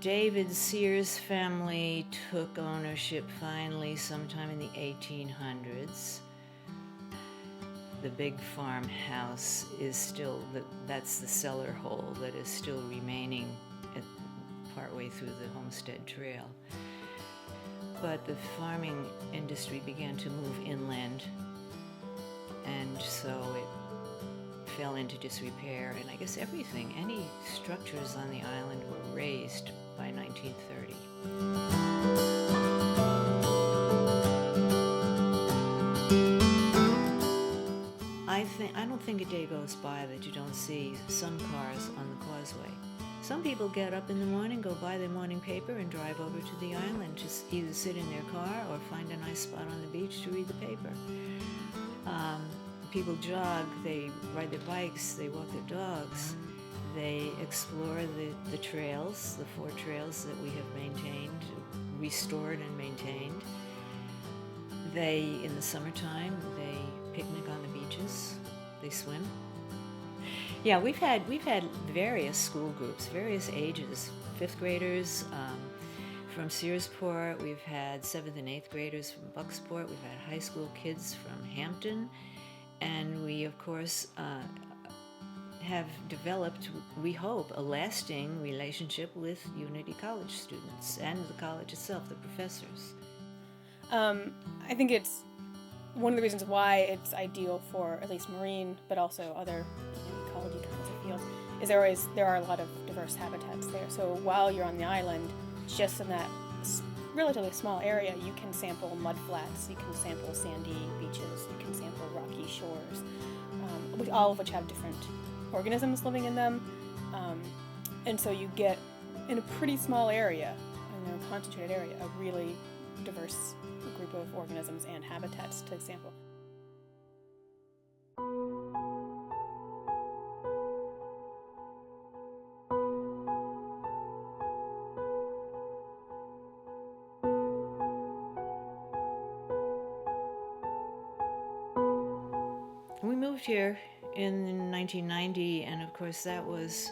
David Sears family took ownership finally sometime in the 1800s. The big farmhouse is still, that's the cellar hole that is still remaining partway through the Homestead Trail. But the farming industry began to move inland, and so it fell into disrepair, and I guess any structures on the island were razed by 1930. I don't think a day goes by that you don't see some cars on the causeway. Some people get up in the morning, go buy their morning paper, and drive over to the island to either sit in their car or find a nice spot on the beach to read the paper. People jog, they ride their bikes, they walk their dogs, they explore the trails, the 4 trails that we have maintained, restored and maintained. In the summertime, they picnic on the beaches, they swim. Yeah, we've had various school groups, various ages, 5th graders from Searsport, we've had 7th and 8th graders from Bucksport, we've had high school kids from Hampton, and we, of course, have developed, we hope, a lasting relationship with Unity College students and the college itself, the professors. I think it's one of the reasons why it's ideal for at least marine, but also other ecology kinds of fields, is there are a lot of diverse habitats there. So while you're on the island, just in that relatively small area, you can sample mudflats, you can sample sandy beaches, you can sample rocky shores, all of which have different organisms living in them. And so you get, in a pretty small area, in a concentrated area, a really diverse group of organisms and habitats to sample. We moved here in 1990, and of course that was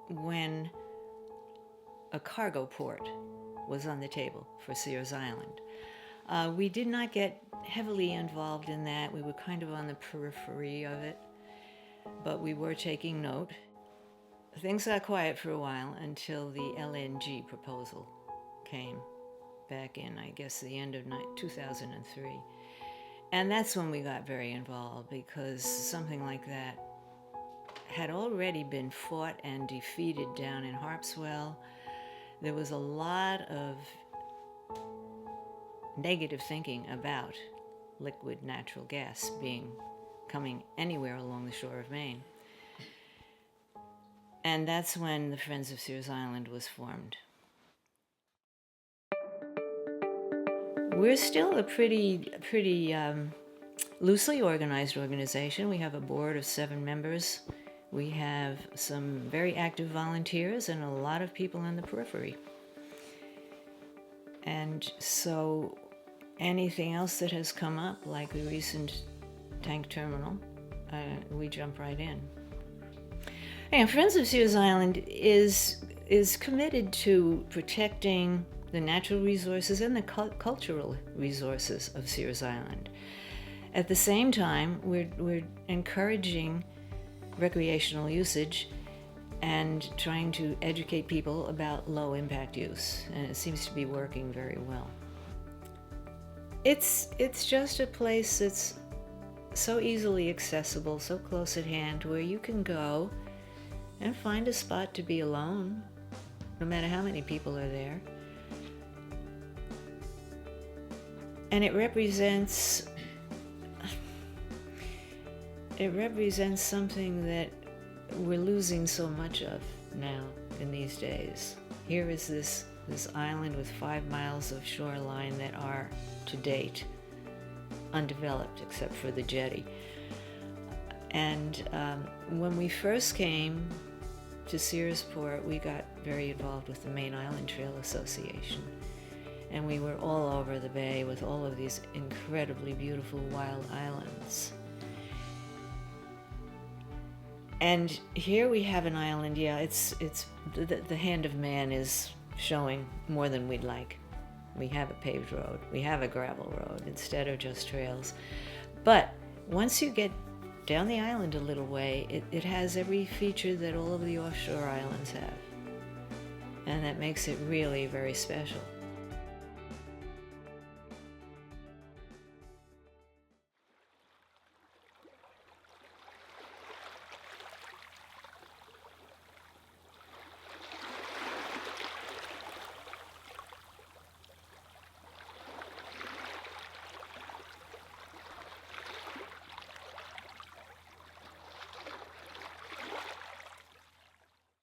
when a cargo port was on the table for Sears Island. We did not get heavily involved in that. We were kind of on the periphery of it, but we were taking note. Things got quiet for a while until the LNG proposal came back in, I guess, the end of 2003. And that's when we got very involved, because something like that had already been fought and defeated down in Harpswell. There was a lot of negative thinking about liquid natural gas coming anywhere along the shore of Maine. And that's when the Friends of Sears Island was formed. We're still a pretty loosely organized organization. We have a board of 7 members. We have some very active volunteers and a lot of people in the periphery. And so anything else that has come up, like the recent tank terminal, we jump right in. And Friends of Sears Island is committed to protecting the natural resources and the cultural resources of Sears Island. At the same time, we're encouraging recreational usage and trying to educate people about low impact use, and it seems to be working very well. It's just a place that's so easily accessible, so close at hand, where you can go and find a spot to be alone, no matter how many people are there. And it represents something that we're losing so much of now in these days. Here is this island with 5 miles of shoreline that are, to date, undeveloped except for the jetty. And when we first came to Searsport, we got very involved with the Maine Island Trail Association. And we were all over the bay with all of these incredibly beautiful wild islands. And here we have an island. Yeah, it's the hand of man is showing more than we'd like. We have a paved road. We have a gravel road instead of just trails. But once you get down the island a little way, it has every feature that all of the offshore islands have. And that makes it really very special.